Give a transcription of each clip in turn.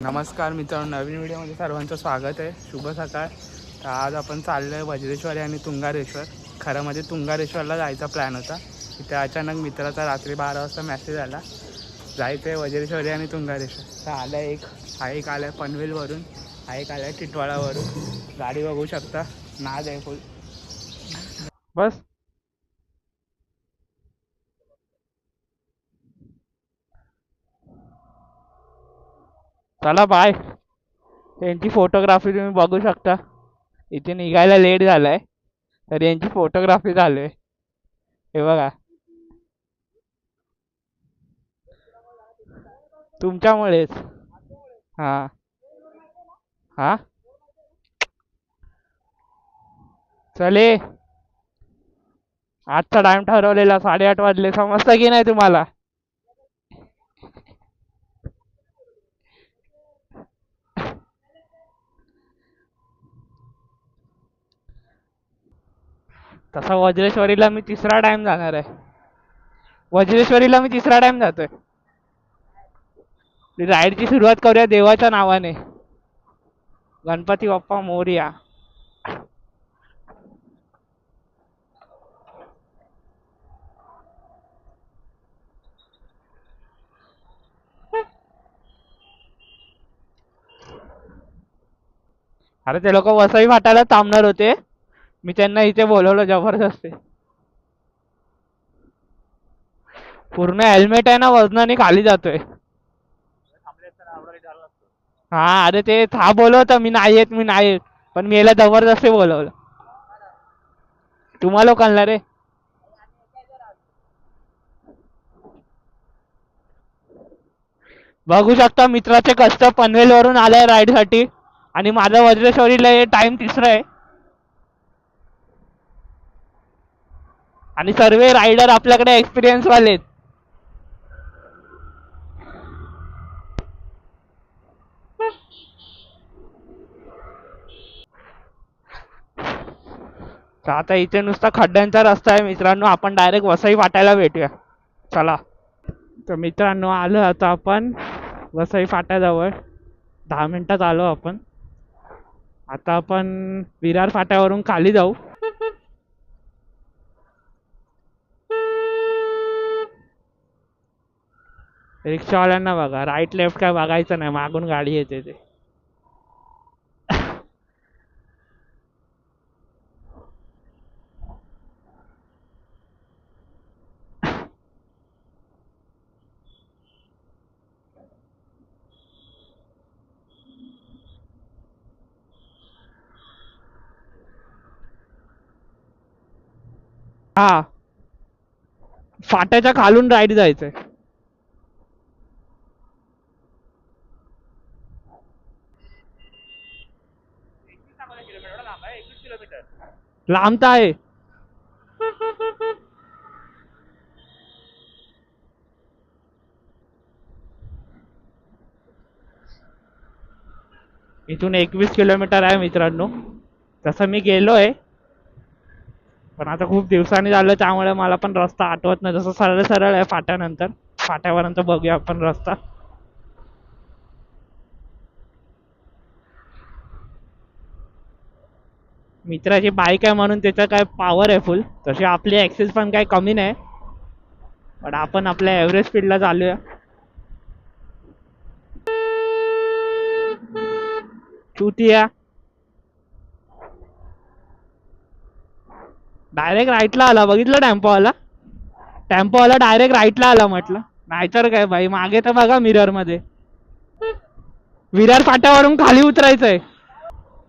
नमस्कार मित्रांनो, नवीन व्हिडिओमध्ये सर्वांचं स्वागत आहे. शुभ सकाळ. तर आज आपण चाललो आहे वज्रेश्वरी आणि तुंगारेश्वर. खरं म्हणजे तुंगारेश्वरला जायचा प्लॅन होता. तिथे अचानक मित्राचा रात्री 12 वाजता मेसेज आला, जायचं आहे वज्रेश्वरी आणि तुंगारेश्वर. तर आलं एक आलं आहे पनवेलवरून, एक आलं आहे टिटवाळावरून. गाडी बघू शकता, नाद आहे फुल. बस चला बाय. त्यांची फोटोग्राफी तुम्ही बघू शकता. इथे निघायला लेट झालाय तर यांची फोटोग्राफी चालू आहे. हे बघा, तुमच्यामुळेच. हा हा, चले. आजचा टाइम ठरवलेला 8:30 वाजले, समजतं की नाही तुम्हाला? तसा वज्रेश्वरीला मी तिसरा टाइम जाणार आहे. वज्रेश्वरीला मी तिसरा टाइम जातोय. राईडची सुरुवात करूया देवाच्या नावाने. गणपती बाप्पा मोरया. अरे ते लोक वसई फाटायला थांबणार होते, मी त्यांना इथे बोलवलं जबरदस्ती. पूर्ण हेल्मेट आहे ना, वजनाने खाली जातोय. हा, अरे ते हा बोलवत मी नाही येत, मी नाही येत, पण मी याला जबरदस्ती बोलवलं. तुम्हा लोकांना रे. बघू शकता मित्राचे कष्ट. पनवेल वरून आलाय राईड साठी आणि माझा वज्रेश्वरीला टाइम तिसरा आहे. आणि सर्व रायडर आपल्याकडे एक्सपिरियन्स वाले. तर आता इथे नुसता खड्ड्यांचा रस्ता आहे मित्रांनो, आपण डायरेक्ट वसई फाटायला भेटूया. चला. तर मित्रांनो, आलो आता आपण वसई फाट्याजवळ. 10 मिनिटात आलो आपण. आता आपण विरार फाट्यावरून खाली जाऊ. रिक्षावाल्यांना बघा, राईट लेफ्ट काय बघायचं नाही, मागून गाडी येते ते. हा, फाट्याच्या खालून राईट जायचंय. लांब तर आहे. इथून 21 किलोमीटर आहे मित्रांनो. तसं मी गेलोय, पण आता खूप दिवसांनी झालं त्यामुळे मला पण रस्ता आठवत नाही. जसं सरळ सरळ आहे फाट्यानंतर. फाट्यापर्यंत बघूया आपण रस्ता. मित्राची बाईक आहे म्हणून त्याचं काय पॉवर आहे फुल. तशी आपली ऍक्सेस पण काही कमी नाही, पण आपण आपल्या एव्हरेज स्पीडला चालूया. चुतिया. डायरेक्ट राईटला आला, बघितलं टेम्पोवाला. टेम्पोवाला डायरेक्ट राईटला आला म्हटलं. नाहीतर काय भाई, मागे तर बघा मिरर मध्ये. विरार फाट्यावरून खाली उतरायचंय.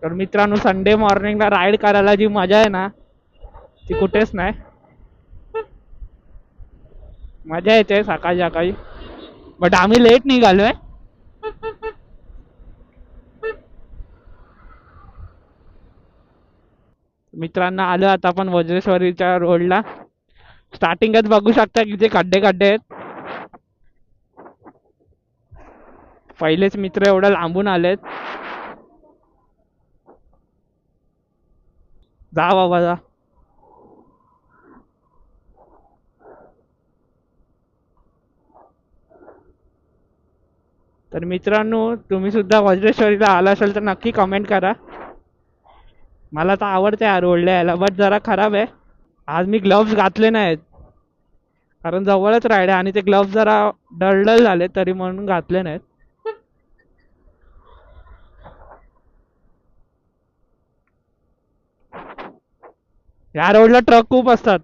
तर मित्रांनो, संडे मॉर्निंगला राईड करायला जी मजा आहे ना, ती कुठेच नाही. मजा येते सकाळी सकाळी, बट आम्ही लेट निघालोय. मित्रांनो, आलो आता आपण वज्रेश्वरीच्या रोडला. स्टार्टिंगच बघू शकता किती खड्डे खड्डे आहेत. पहिलेच मित्र एवढं लांबून आलेत. जा बाबा जा. तर मित्रांनो, तुम्ही सुद्धा वज्रेश्वरीला आला असेल तर नक्की कमेंट करा. मला तर आवडते यार ओढल्या यायला, बट जरा खराब आहे. आज मी ग्लव्स घातले नाहीत कारण जवळच राईड आहे आणि ते ग्लव्स जरा डळडळ झाले तरी म्हणून घातले नाहीत. या रोडला ट्रक खूप असतात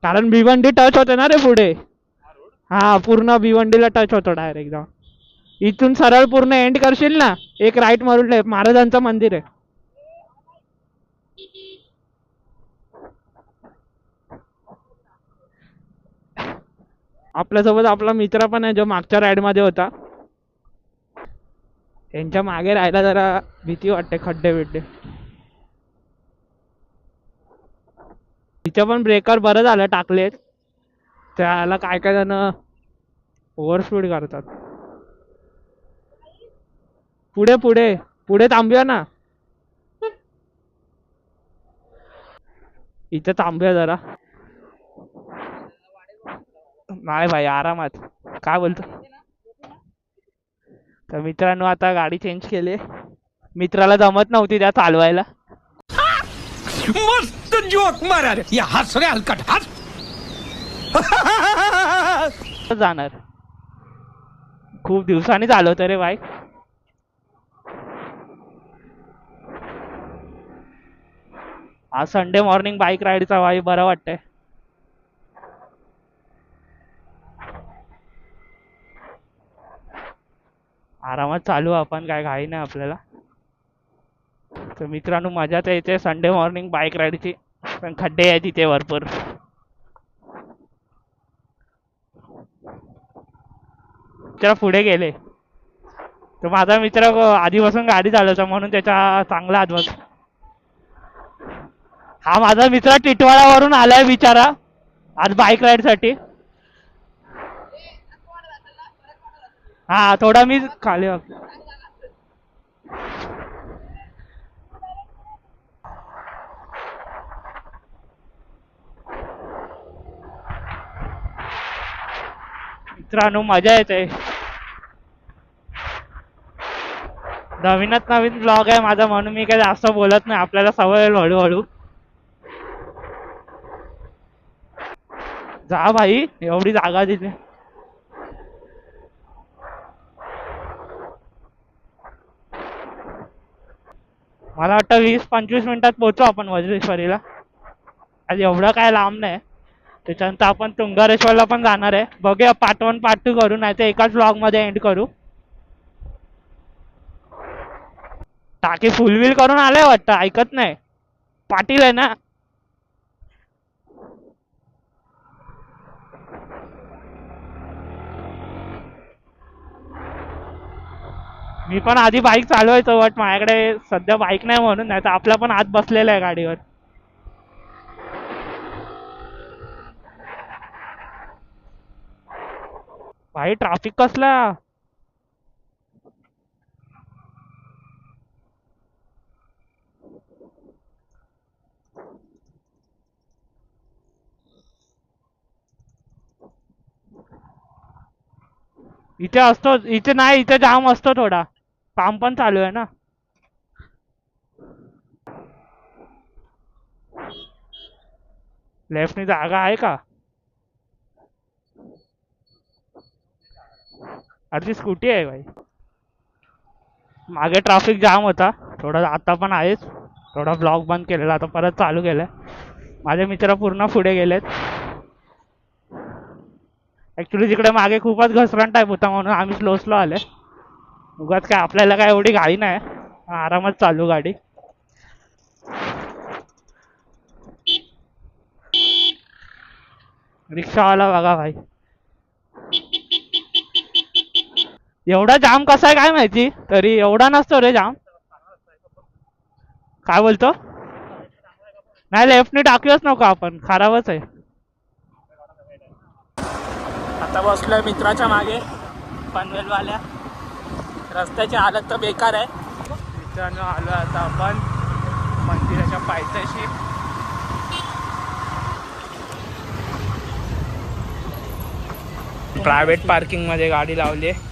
कारण भिवंडी टच होते ना रे पुढे. हा, पूर्ण भिवंडीला टच होतो डायरेक्ट जाऊन. इथून सरळ पूर्ण एंड करशील ना, एक राईट मारून महाराजांचं मंदिर आहे. आपल्यासोबत आपला मित्र पण आहे जो मागच्या राईड मध्ये होता. त्यांच्या मागे राहायला जरा भीती वाटते, खड्डे बिड्डे. तिथे पण ब्रेकर बरं झालं टाकलेत. त्याला काय काय जण ओव्हर स्पीड करतात. पुढे पुढे पुढे थांबूया ना. इथे थांबूया जरा. नाही भाई, आरामात. काय बोलतो. तर मित्रांनो, आता गाडी चेंज केली. मित्राला जमत नव्हती त्या चालवायला. मस्त जोक मारा रे, या हस रे हलकट हस. जाणार खूप दिवसांनी चालवत रे बाईक. आज संडे मॉर्निंग बाईक राईडचा वाई बरं वाटतंय. आरामात चालू आपण, काय घाई नाही आपल्याला. तर मित्रांनो, मजा तर येते संडे मॉर्निंग बाईक राईडची, पण खड्डे आहे तिथे भरपूर. मित्र पुढे गेले. तर माझा मित्र आधीपासून गाडी चालवचा म्हणून त्याचा चांगला हात. हा माझा मित्र टिटवाळावरून आलाय बिचारा आज बाईक राईड साठी. हा, थोडा मी खाली. मित्रांनो, मजा येते. नवीनच नवीन ब्लॉग आहे माझा म्हणून मी काही जास्त बोलत नाही. आपल्याला सवय होईल हळूहळू. जा भाई, एवढी जागा दिली. मला वाटतं 20-25 मिनिटात पोहोचू आपण वज्रेश्वरीला. आज एवढं काय लांब नाही. त्याच्यानंतर आपण तुंगारेश्वरला पण जाणार आहे. बघूया, पार्ट 1 पार्ट 2 करू, नाही तर एकाच ब्लॉग मध्ये एंड करू. टाकी फुलविल करून आलाय वाटतं, ऐकत नाही. पाटील आहे ना. मी पण आधी बाईक चालवायचो, बट माझ्याकडे सध्या बाईक नाही म्हणून, नाही तर आपला पण हात बसलेला आहे गाडीवर. भाई ट्रॅफिक कसला. इथे असतो, इथे नाही, इथे जाम असतो थोडा. काम पण चालू आहे ना. लेफ्टनी जागा आहे का. अरे स्कूटी आहे भाई. मागे ट्रॅफिक जाम होता थोडा, आता पण आहेच. थोडा ब्लॉक बंद केलेला, आता परत चालू केलाय. माझे मित्र पूर्ण पुढे गेलेत. ऍक्च्युली तिकडे मागे खूपच घसरण टाईप होता म्हणून आम्ही स्लो स्लो आले. उगाच काय, आपल्याला काय एवढी घाई नाही, आरामात चालू गाडी. रिक्षावाला बघा भाई, एवढा जाम कसा आहे काय माहिती. तरी एवढा नसतो रे जाम. काय बोलतो. नाही, लेफ्टने टाकूच नको आपण, खराबच आहे. आता बसलोय मित्राच्या मागे पनवेलवाल्या. रस्त्याची हालत तर बेकार आहे. मित्रांनो, आलो आता आपण मंदिराच्या पायथ्याशी. प्रायव्हेट पार्किंग मध्ये गाडी लावली आहे.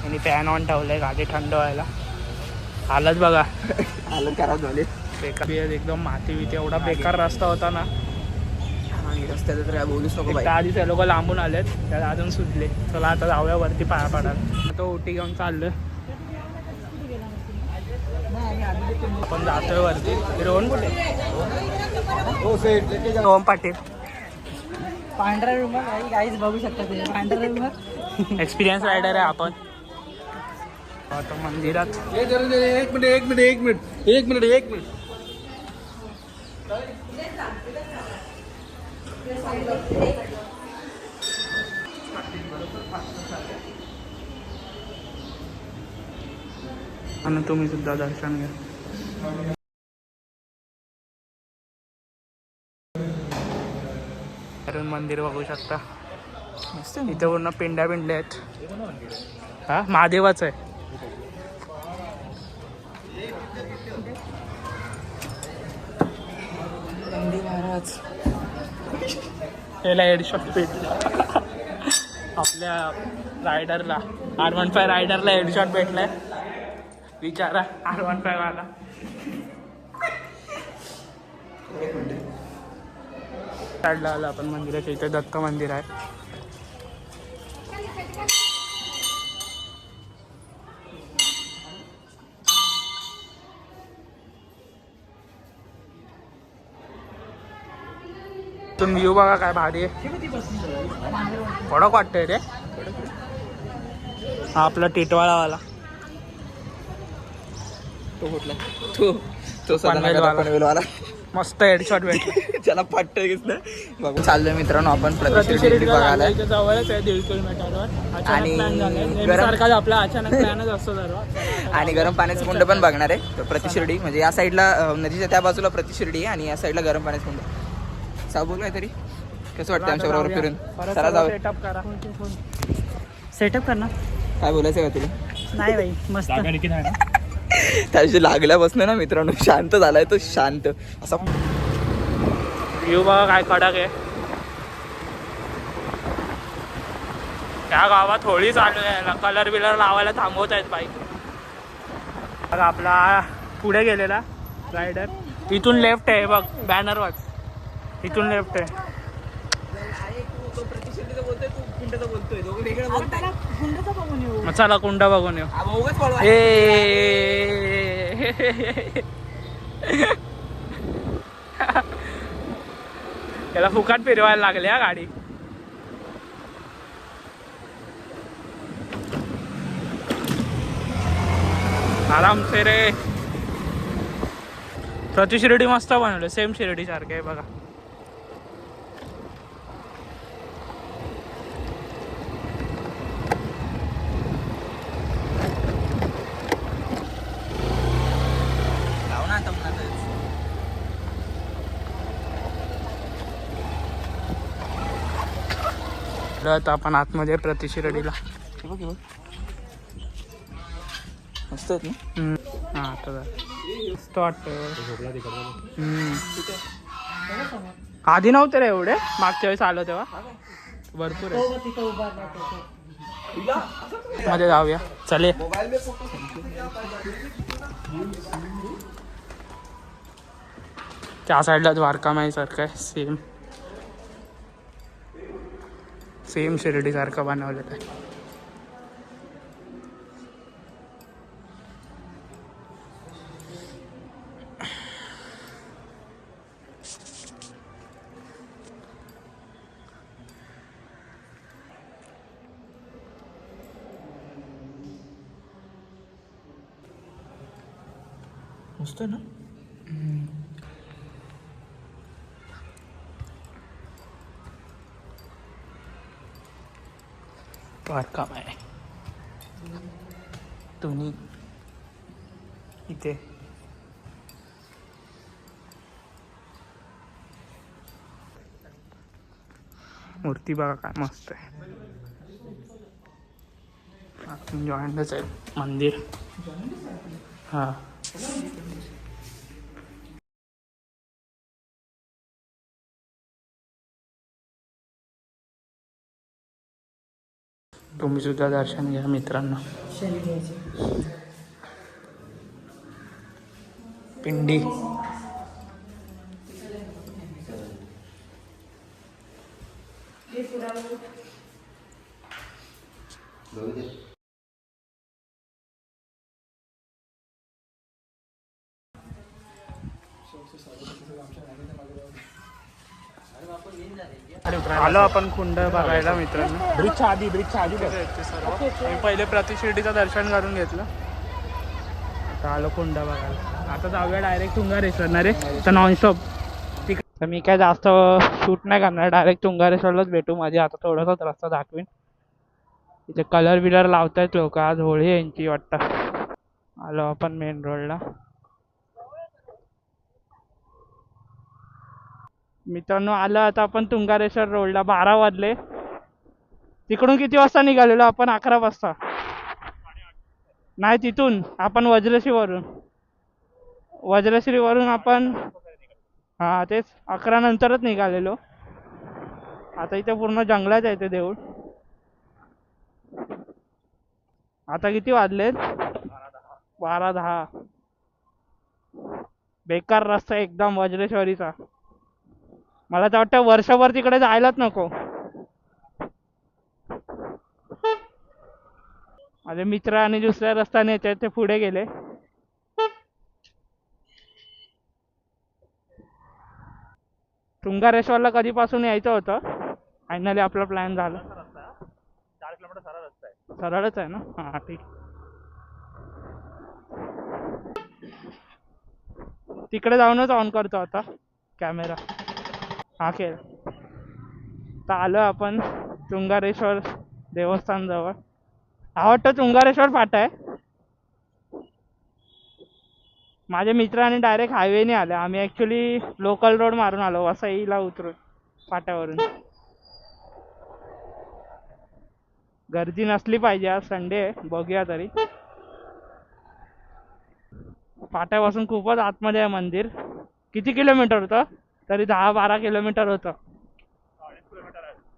आणि फॅन ऑन ठेवलाय गाडी थंड व्हायला. हालत बघा हालत खराब झाले बेकार एकदम माती बिती एवढा बेकार रस्ता होता ना. आणि रस्त्याचं तर काय बोलूच नको बाई. त्या आधी ते लोक लांबून आलेत त्याला अजून सुटले. चला आता जाऊया वरती पाया पडायला. तो ओटी घेऊन चाललोय आपण जातोय वरती. रोहन कुठे? ओम पाटील पांढरा रुमाल काही काहीच बघू शकता ते पांढरा रुमाल. एक्सपिरियन्स रायडर आहे आपण. आता मंदिरात एक मिनिट आणि तुम्ही सुद्धा दर्शन घ्या. मंदिर बघू शकता. इथे पूर्ण पिंड्या आहेत. हा महादेवाच आहे. महाराज याला हेडशॉट भेटला आपल्या रायडरला. R15 रायडरला headshot भेटलाय. विचारा R15 वाला. काढला आला आपण मंदिराच्या इथे. दत्त मंदिर आहे. तुम्ही व्ह्यू बघा काय भारी आहे. कडक वाटतंय रे. हा आपला टिटवाळावाला तो कुठला तो पनवेलवाला. पनवेलवाला मस्त हेडशॉट भेटला. त्याला पट्ट बघू चाललोय मित्रांनो आपण प्रतिशिर्डी बघायला. इथे जवळच आहे 1.5 किलोमीटरवर. आणि सारखाच आपला अचानक प्लॅनच असतो सर्व. आणि गरम पाण्याचं कुंड पण बघणार आहे प्रतिशिर्डी. म्हणजे या साईडला नदीच्या त्या बाजूला प्रतिशिर्डी आहे आणि या साईडला गरम पाण्याचं कुंड. सा बोलू तरी कसं वाटतं आमच्या बरोबर फिरून. चला जाऊ. सेटअप करा. सेटअप करणार काय बोलायचं का तुला? नाही बाई मस्त. त्याशी लागल्यापासून ना मित्रांनो शांत झालाय तो. शांत असा व्ह्यू बघा काय कडक आहे. त्या गावात होळी चालू आहे. कलर बिलर लावायला थांबवत आहेत बाईक. बघा आपला पुढे गेलेला रायडर. इथून लेफ्ट आहे बघ बॅनर वाच. इथून लेफ्ट आहे. मग चला कुंड बघून येऊ. त्याला फुकाट फिरवायला लागले हा गाडी. आराम से रे. प्रति शिर्डी मस्त बनवलं. सेम शिर्डी सारखे आहे बघा. आता आपण आतमध्ये प्रति शिर्डीला. मस्त आहेत ना. हा आता मस्त वाटतं. आधी नव्हते रे एवढे. मागच्या वेळेस आलो तेव्हा भरपूर आहे. मध्ये जाऊया चले. त्या साईडला द्वारकामाई सारखं आहे. सेम शिर्डी सारखं बनवलेलं आहे. मस्त आहे ना. द्वारकामाई तुम्ही इथे मूर्ती बघा काय मस्त आहे. जॉईंटच आहे मंदिर. हा तुम्ही सुद्धा दर्शन घ्या मित्रांनो. पिंडी आलो आपण कुंड बघायला मित्रांनो. ब्रिजच्या आधी आम्ही पहिले प्रतिशिर्डीचं दर्शन करून घेतलं. आता आलो कुंड बघायला. आता जाऊया डायरेक्ट तुंगारेश्वर ना रे, तर नॉनस्टॉप. तर मी काय जास्त शूट नाही करणार, डायरेक्ट तुंगारेश्वरलाच भेटू. माझी आता थोडासाच रस्ता दाखवीन. इथे कलर बिलर लावतायत लोक, आज होळी यांची वाटतं. आलो आपण मेन रोडला. मित्रांनो आलं आता आपण तुंगारेश्वर रोडला. 12 वाजले. तिकडून किती वाजता निघालेलो आपण? 11 वाजता नाही, तिथून आपण वज्रश्रीवरून आपण हां तेच 11 नंतरच निघालेलो. आता इथे पूर्ण जंगलात आहे ते देऊळ. आता किती वाजलेत? 12:10. बेकार रस्ता एकदम वज्रेश्वरीचा. मला तर वाटतं वर्षभर तिकडे जायलाच नको. माझे मित्र आणि दुसऱ्या रस्त्याने येते ते पुढे गेले. तुंगारेश्वरला कधीपासून यायचं होतं, फायनली आपला प्लॅन झाला. 4 किलोमीटर सरळ रस्ता आहे. सरळच आहे ना? हां ठीक. तिकडे जाऊनच ऑन करतो आता कॅमेरा. हा केला. तर आलो आपण तुंगारेश्वर देवस्थान जवळ. हा वाटतं तुंगारेश्वर फाटा आहे. माझे मित्र आणि डायरेक्ट हायवेने आले. आम्ही ॲक्च्युली लोकल रोड मारून आलो वसईला उतरून फाट्यावरून. गर्दी नसली पाहिजे, आज संडे आहे, बघूया तरी. फाट्यापासून खूपच आतमध्ये आहे मंदिर. किती किलोमीटर होतं? तरी 10-12 किलोमीटर होतं.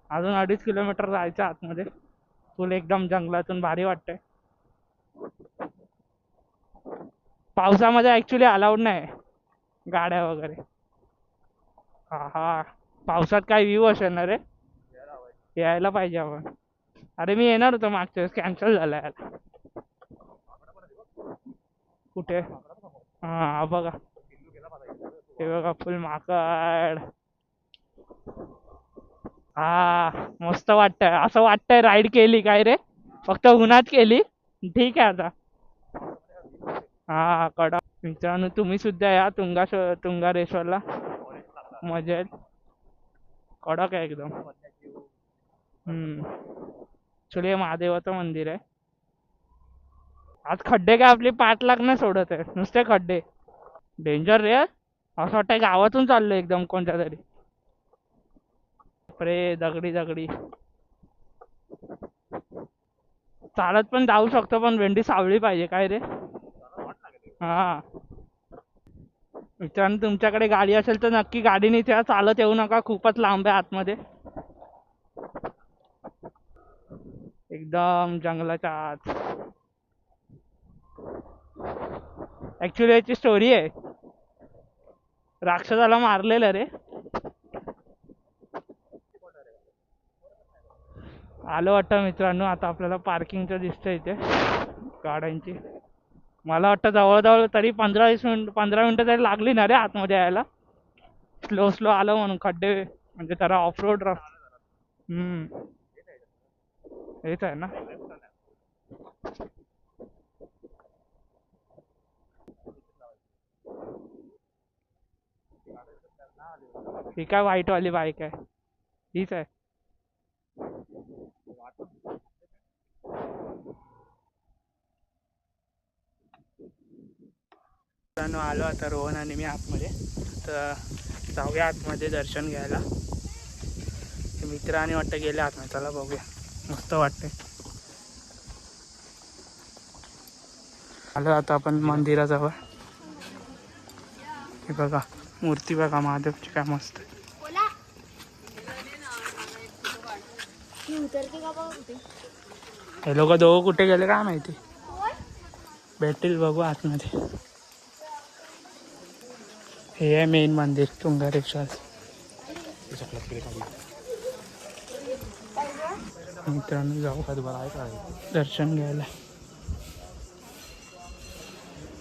अजून 2.5 किलोमीटर जायचं आतमध्ये. फुल एकदम जंगलातून भारी वाटतंय. पावसामध्ये ॲक्च्युली अलाउड नाही गाड्या वगैरे. हा हा पावसात काय व्ह्यू असेल ना रे, यायला पाहिजे आपण. अरे मी येणार होतो मागच्या वेळेस, कॅन्सल झालं यार. कुठे? हां बघा, हे बघा फुल माकड. हा मस्त वाटतंय. असं वाटतंय राईड केली काय रे, फक्त उन्हात केली. ठीक आहे आता. हा कडा. मित्रांनो तुम्ही सुद्धा या तुंगारेश्वरला, मजा येईल. कडक आहे एकदम. ॲक्च्युली हे महादेवाचं मंदिर आहे. आज खड्डे काय आपली पाठ लागणं सोडत आहे, नुसते खड्डे. डेंजर रे, असं वाटतंय गावातून चाललो एकदम कोणत्या तरी. बापरे, दगडी दगडी. चालत पण जाऊ शकतो, पण भेंडी सावळी पाहिजे काय रे. हा मित्रांनो तुमच्याकडे गाडी असेल तर नक्की गाडीने त्या, चालत येऊ नका, खूपच लांब आहे आतमध्ये. एकदम जंगलाच्या आत. ॲक्च्युली याची स्टोरी आहे. राक्षसाला मारलेलं रे. आलो वाटतं मित्रांनो. आता आपल्याला पार्किंगचं दिसतंय इथे गाड्यांची. मला वाटतं जवळजवळ तरी 15 मिनटं तरी लागली ना रे आतमध्ये यायला. स्लो आलो म्हणून, खड्डे म्हणजे जरा ऑफ रोड हेच आहे ना. ही काय व्हाईटवाली बाईक आहे? हीच आहे. आलो आता रोहन आणि मी आतमध्ये. तर जाऊया आतमध्ये दर्शन घ्यायला. मित्र आणि वाटतं गेले आतमध्ये. चला बघूया, मस्त वाटते. आलो आता आपण मंदिराजवळ. हे बघा मूर्ती बघा महादेवची, काय मस्त. हे लोक दोघं कुठे गेले काय माहिती. भेटतील बघू आतमध्ये. हे आहे मेन मंदिर तुंगारेश्वर. मित्रांनो जाऊ दर्शन घ्यायला.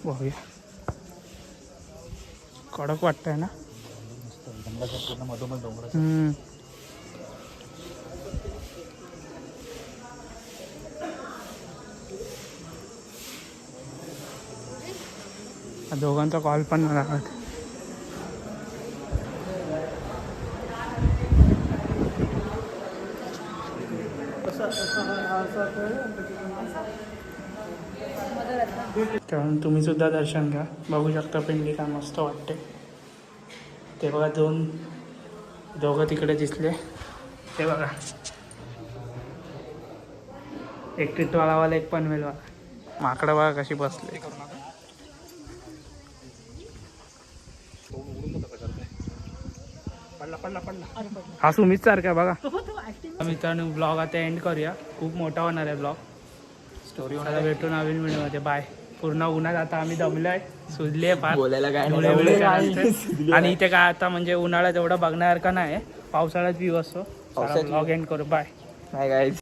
बघूया. कडक वाटतंय ना. दोघांचा कॉल पण मला लागत. कारण तुम्ही सुद्धा दर्शन घ्या. बघू शकता पिंडी काय मस्त वाटते. ते बघा दोघं तिकडे दिसले ते बघा. एक टिटवाळावाला एक पनवेलवाला. माकडं बघा कशी बसले. हा सुमित सारखा बघा. मित्रांनो ब्लॉग आता एंड करूया. खूप मोठा होणार आहे ब्लॉग. स्टोरी होणार. भेटू नवीन व्हिडिओमध्ये. बाय. पूर्ण उन्हात आता आम्ही दमलोय. सुजले फार. बोलायला काय आणि इथे काय आता म्हणजे उन्हाळ्यात एवढं बघण्यासारखं नाही. पावसाळ्यात व्ह्यू असतो. ब्लॉग एंड करू. बाय. नाही काय